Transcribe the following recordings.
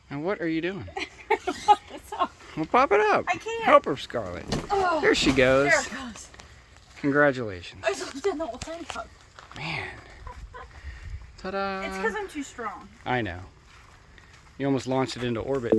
And what are you doing? Pop this up. Well, pop it up. I can't. Help her, Scarlet. Oh, There she goes. there it goes. Congratulations. I just did the whole thing up. Man. Ta-da. It's because I'm too strong. I know. You almost launched it into orbit.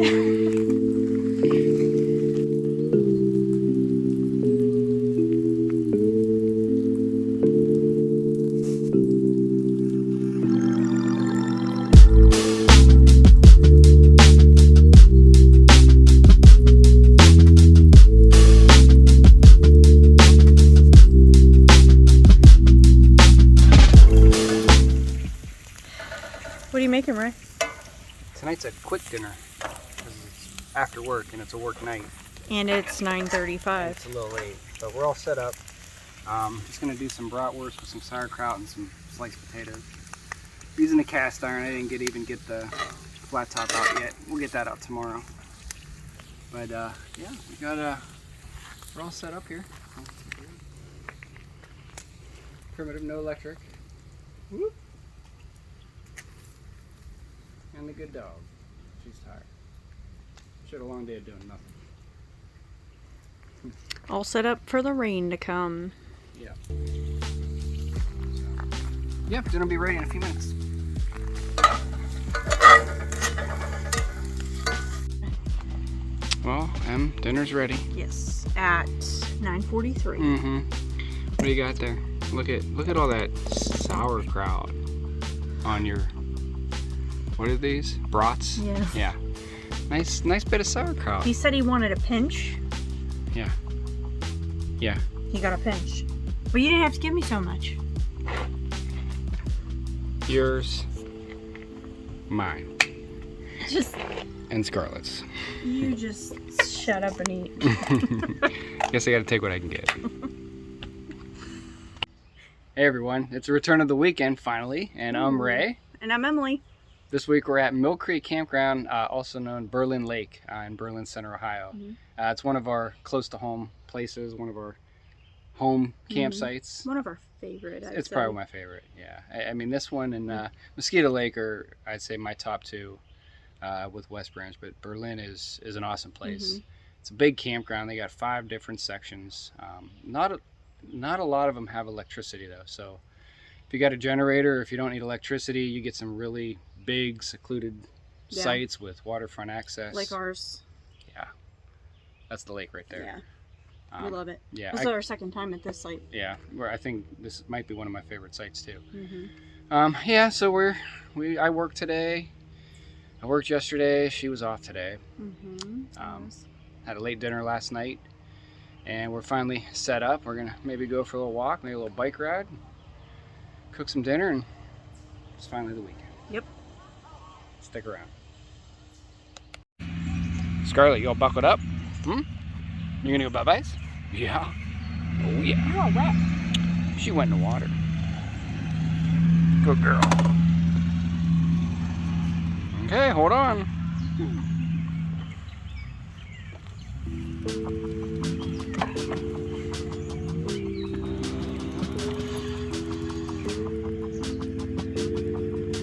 What are you making, Ray? Tonight's a quick dinner. Because it's after work and it's a work night. And it's 9:35. It's a little late, but we're all set up. Just gonna do some bratwurst with some sauerkraut and some sliced potatoes. Using the cast iron, I didn't even get the flat top out yet. We'll get that out tomorrow. But yeah, we're all set up here. Primitive, no electric. Whoop. And the good dog. She's tired. She had a long day of doing nothing. All set up for the rain to come. Yeah. Yep, dinner will be ready in a few minutes. Well, dinner's ready. Yes, at 9:43. Mm-hmm. What do you got there? Look at all that sauerkraut on your. What are these? Brats? Yeah. Yeah. Nice bit of sauerkraut. He said he wanted a pinch. Yeah. Yeah. He got a pinch. But you didn't have to give me so much. Yours. Mine. Just. And Scarlet's. You just shut up and eat. Guess I gotta take what I can get. Hey everyone, it's the return of the weekend finally, and I'm Ray. And I'm Emily. This week we're at Millcreek Campground, also known Berlin Lake in Berlin Center, Ohio. Mm-hmm. It's one of our close to home places, one of our home campsites. One of our favorite. It's probably my favorite, yeah. I mean, this one and Mosquito Lake are, I'd say, my top two with West Branch, but Berlin is an awesome place. Mm-hmm. It's a big campground. They got 5 different sections. Not a lot of them have electricity though, so if you got a generator, or if you don't need electricity, you get some really big secluded sites with waterfront access. Like ours. Yeah, that's the lake right there. Yeah, we love it. Yeah, this is our second time at this site. Yeah, where I think this might be one of my favorite sites too. Mm-hmm. Yeah, so I worked today. I worked yesterday. She was off today. Mm-hmm. Had a late dinner last night, and we're finally set up. We're gonna maybe go for a little walk, maybe a little bike ride, cook some dinner, and it's finally the weekend. Yep. Stick around. Scarlet, you all buckled up? You gonna go bye-byes? Yeah. Oh yeah. You're all wet. She went in the water. Good girl. Okay, hold on.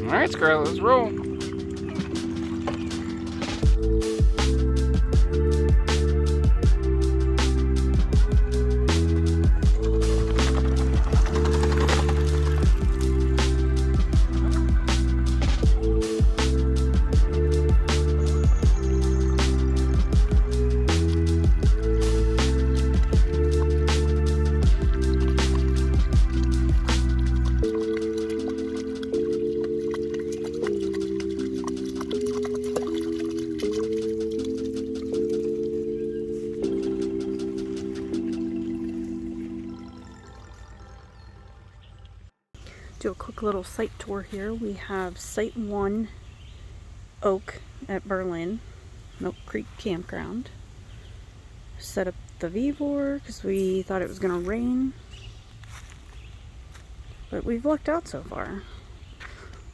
All right, Scarlet, let's roll. Do a quick little site tour here. We have Site 1 Oak at Berlin, Millcreek Campground. Set up the VEVOR because we thought it was going to rain, but we've lucked out so far.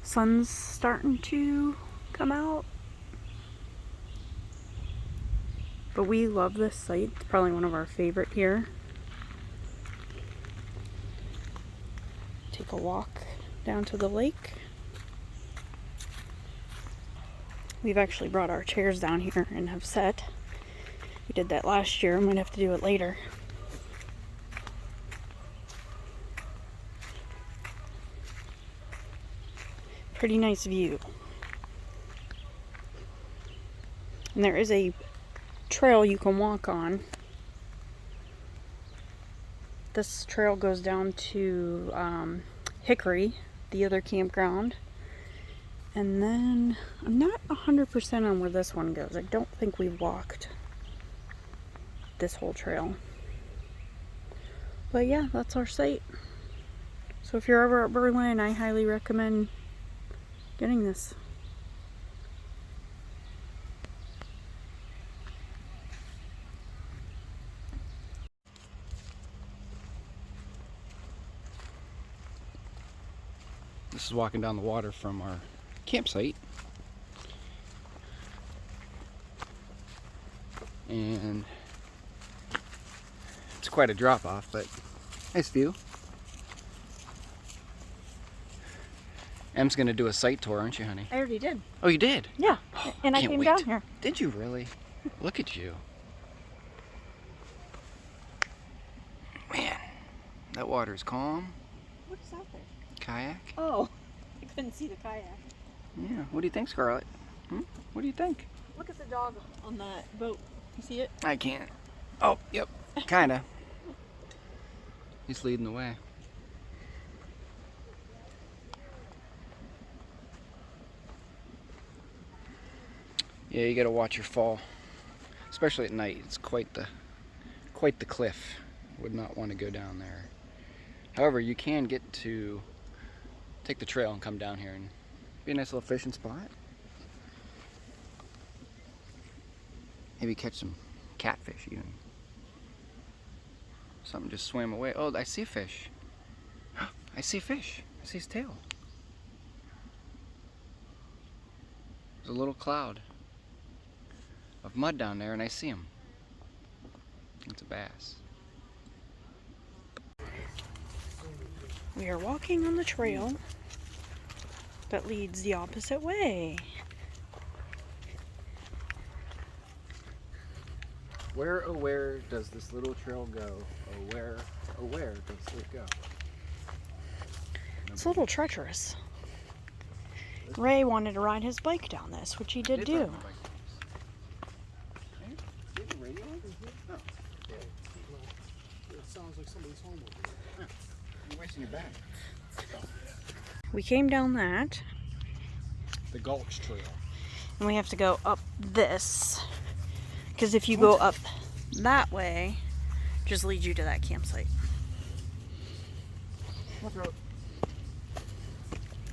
Sun's starting to come out, but we love this site. It's probably one of our favorite here. Take a walk down to the lake. We've actually brought our chairs down here and have set. We did that last year. I might have to do it later. Pretty nice view. And there is a trail you can walk on. This trail goes down to Hickory, the other campground. And then I'm not 100% on where this one goes. I don't think we've walked this whole trail. But yeah, that's our site. So if you're ever at Berlin, I highly recommend getting this. This is walking down the water from our campsite. And it's quite a drop off, but nice view. Em's gonna do a site tour, aren't you, honey? I already did. Oh, you did? Yeah, and I Can't came wait. down here. Did you really? Look at you. Man, that water's calm. What is out there? Kayak. Oh, I couldn't see the kayak. Yeah, what do you think, Scarlet? What do you think? Look at the dog on that boat. You see it? I can't. Oh, yep, kinda. He's leading the way. Yeah, you gotta watch your fall, especially at night. It's quite the cliff. Would not want to go down there. However, you can get to take the trail and come down here and be a nice little fishing spot. Maybe catch some catfish even. Something just swam away. Oh, I see a fish. I see a fish. I see his tail. There's a little cloud of mud down there and I see him. It's a bass. We are walking on the trail that leads the opposite way. Where, oh where does this little trail go? Oh where does it go? It's a little treacherous. Ray wanted to ride his bike down this, which he did do. Ride my bike down this. Did the radio on? No. It sounds like somebody's home over there. You're wasting your battery. We came down that, The Gulch Trail. and we have to go up this. Because if you go up that way, it just leads you to that campsite. What road?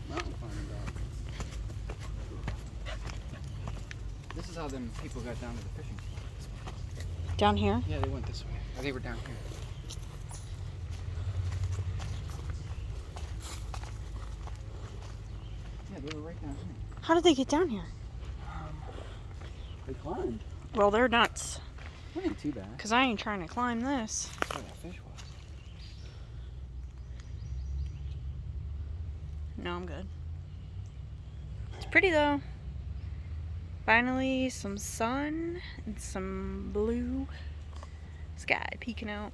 Mountain climbing dog. This is how them people got down to the fishing spot. Down here? Yeah, they went this way. Or they were down here. Yeah, they were right down here. How did they get down here? They climbed. Well, they're nuts. It ain't too bad. Because I ain't trying to climb this. That's where that fish was. No, I'm good. It's pretty though. Finally, some sun and some blue sky peeking out.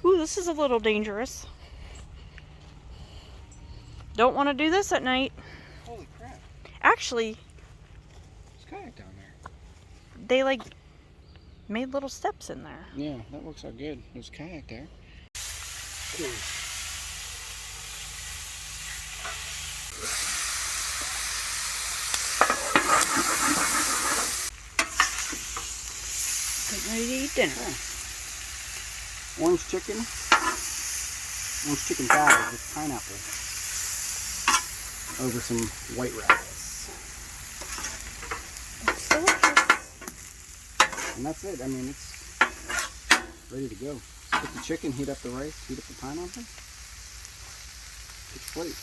Ooh, this is a little dangerous. Don't want to do this at night. Holy crap. Actually, There's kayak down there. they like made little steps in there. Yeah, that works out good. There's kayak there. Getting ready to eat dinner. Orange chicken. Orange chicken salad with pineapple. Over some white rice. It's delicious. And that's it. I mean, it's ready to go. Cook the chicken, heat up the rice, heat up the pineapple. It's plate.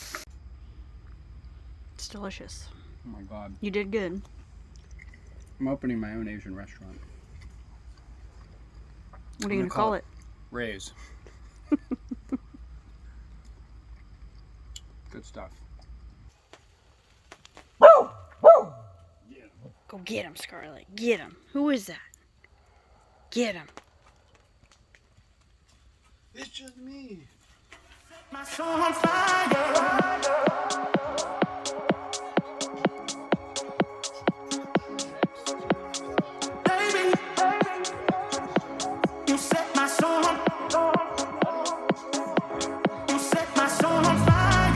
It's delicious. Oh my god. You did good. I'm opening my own Asian restaurant. What are you going to call it? Ray's. Good stuff. Woo! Go get him, Scarlet. Get him. Who is that? Get him. It's just me. My soul on fire. Baby, you set my soul on fire. You set my soul on fire.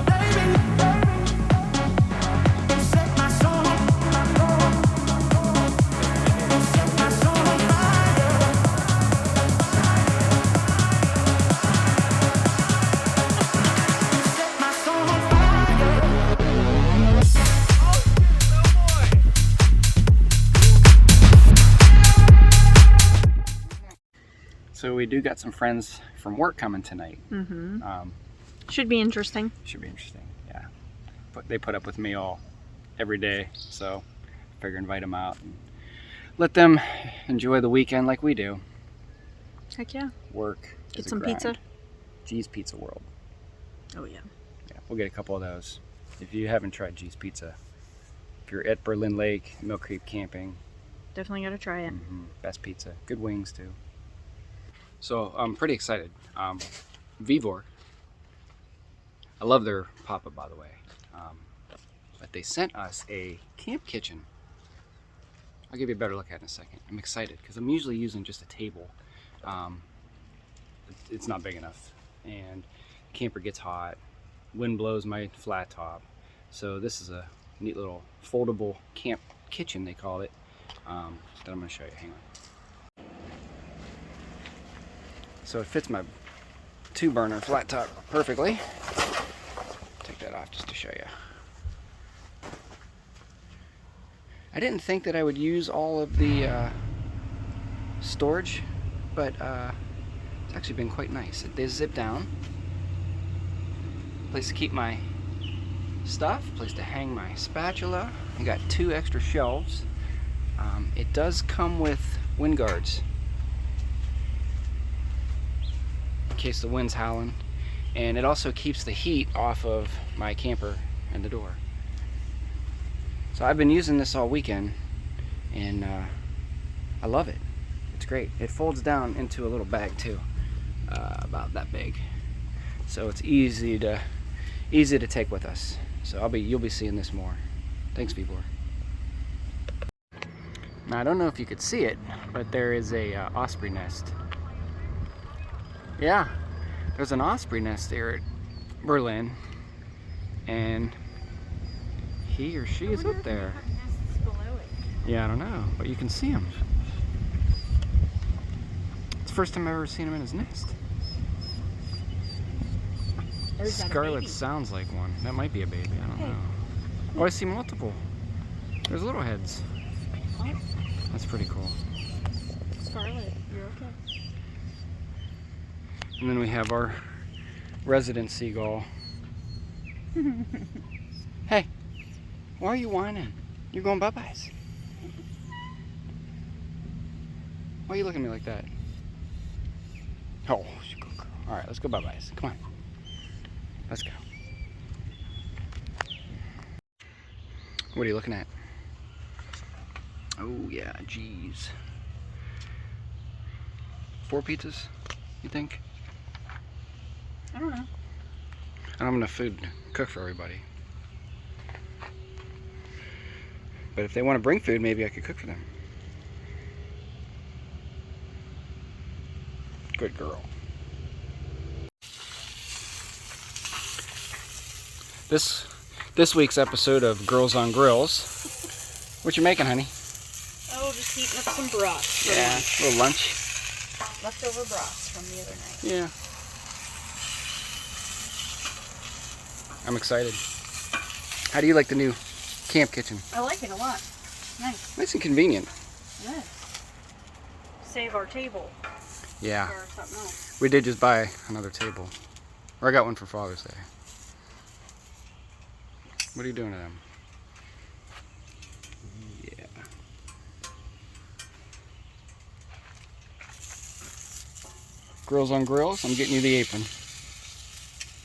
Baby, you set my soul on fire. You set my soul on fire. You set my soul on fire. So we do got some friends from work coming tonight. Mm-hmm. Um, Should be interesting. should be interesting. Yeah, but they put up with me all every day, so I figure invite them out and let them enjoy the weekend like we do. Heck yeah. Work. Get is a some grind. pizza? G's Pizza World. Oh, yeah. Yeah, we'll get a couple of those. If you haven't tried G's Pizza, if you're at Berlin Lake, Millcreek Camping, Definitely got to try it. best pizza. Good wings too. So I'm pretty excited. VEVOR. I love their pop-up, by the way. But they sent us a camp kitchen. I'll give you a better look at it in a second. I'm excited because I'm usually using just a table. It's not big enough, and the camper gets hot. Wind blows my flat top. So this is a neat little foldable camp kitchen, they call it, that I'm going to show you. Hang on. So it fits my 2-burner flat top perfectly. Take that off just to show you. I didn't think that I would use all of the storage, but it's actually been quite nice. They zip down. Place to keep my stuff, place to hang my spatula. I got 2 extra shelves. It does come with wind guards in case the wind's howling, and it also keeps the heat off of my camper and the door. So I've been using this all weekend, and I love it. It's great. It folds down into a little bag too, about that big, so it's easy to take with us. So you'll be seeing this more. Thanks, VEVOR. Now I don't know if you could see it, but there is a osprey nest. Yeah, there's an osprey nest there at Berlin, and he or she is up there. Yeah, I don't know, but you can see him. It's the first time I've ever seen him in his nest. Scarlet sounds like one. That might be a baby, I don't know. Oh, I see multiple. There's little heads. That's pretty cool. Scarlet, you're okay. And then we have our resident seagull. Hey, why are you whining? You're going bye-byes. Why are you looking at me like that? Oh, good girl. All right, let's go bye-byes. Come on. Let's go. What are you looking at? Oh, yeah, geez. 4 pizzas, you think? I don't know. I don't have enough food to cook for everybody. But if they want to bring food, maybe I could cook for them. Good girl. This week's episode of Girls on Grills. What you making, honey? Oh, just heating up some broth. Yeah, a little lunch. Leftover broth from the other night. Yeah. I'm excited. How do you like the new camp kitchen? I like it a lot. Nice. Nice and convenient. Yes. Save our table Yeah. for something else. We did just buy another table. Or I got one for Father's Day. What are you doing to them? Yeah. Girls on Grills, I'm getting you the apron.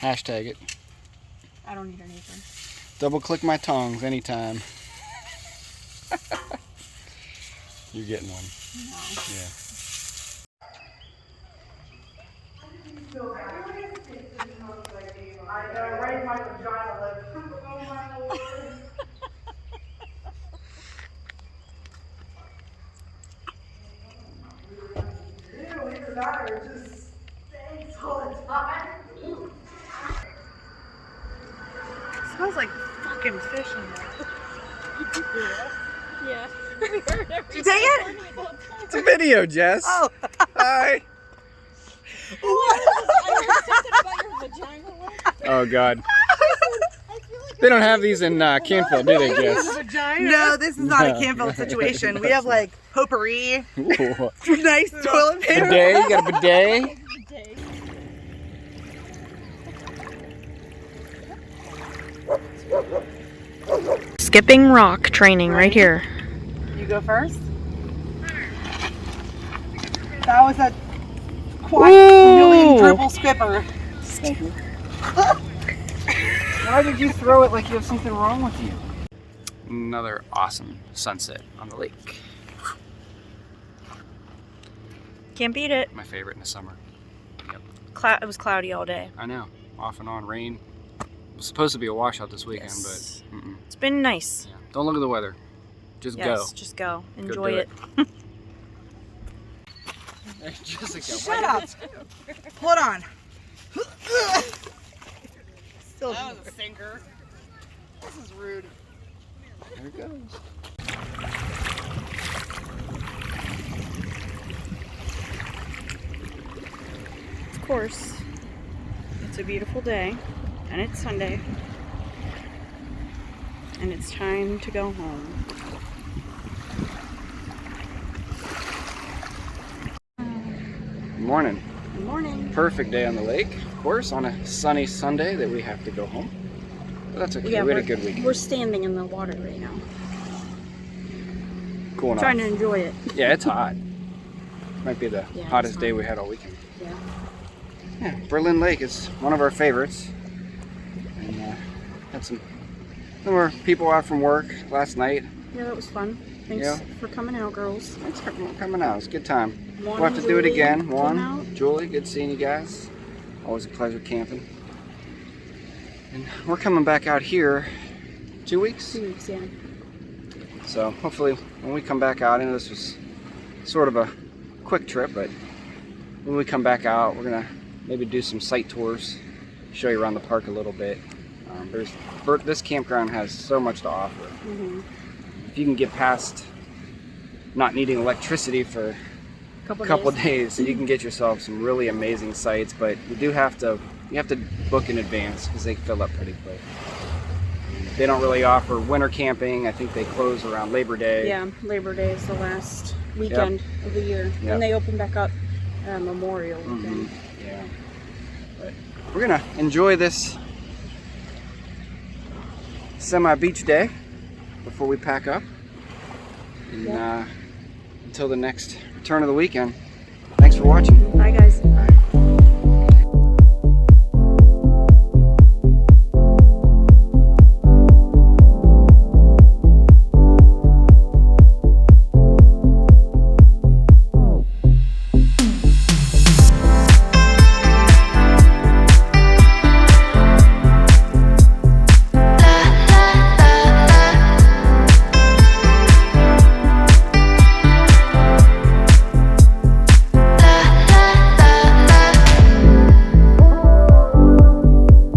Hashtag it. I don't need anything. Double click my tongs anytime. You're getting one. No. Yeah. I know, right in my vagina, like, oh my lord. Ew, either that or just stinks all the time. Smells like fucking fish in there. Yeah. Did you take it? It's a video, Jess. Oh. Hi. Oh God. They don't have these in Canfield, do they, Jess? No, this is not a Campbell situation. We have like potpourri, Ooh. nice toilet paper. Bidet, you got a bidet? Skipping rock training right here. You go first. That was a quadrillion triple skipper. Why did you throw it like you have something wrong with you? Another awesome sunset on the lake. Can't beat it. My favorite in the summer. It was cloudy all day. I know. Off and on rain. It was supposed to be a washout this weekend, Yes. but It's been nice. yeah. Don't look at the weather. Just Yes, go. just go. do Enjoy it. it. Jessica, Shut up. Hold on. Still that was a sinker. This is rude. There it goes. Of course, it's a beautiful day, and it's Sunday, and it's time to go home. Good morning. Good morning. Perfect day on the lake, of course, on a sunny Sunday that we have to go home. But that's okay. Yeah, we had a good week. We're standing in the water right now, Cool enough. trying to enjoy it. Yeah, it's hot. Might be the Yeah, it's hottest day hot. we had all weekend. Yeah. Yeah, Berlin Lake is one of our favorites. And had some more people out from work last night. Yeah, that was fun. Thanks Yeah. for coming out, girls. Thanks for coming out. It's a good time. Juan We'll have to do it Julie again. came Juan, out. Julie, good seeing you guys. Always a pleasure camping. And we're coming back out here 2 weeks. 2 weeks, yeah. So hopefully when we come back out, and this was sort of a quick trip, but when we come back out, we're gonna maybe do some site tours, show you around the park a little bit. This campground has so much to offer. Mm-hmm. If you can get past not needing electricity for a couple days, so you can get yourself some really amazing sites. But you have to book in advance because they fill up pretty quick. They don't really offer winter camping. I think they close around Labor Day. Yeah, Labor Day is the last weekend of the year. Yep. And they open back up Memorial weekend. Yeah. But we're gonna enjoy this semi-beach day before we pack up. And until the next return of the weekend. Thanks for watching. Bye, guys.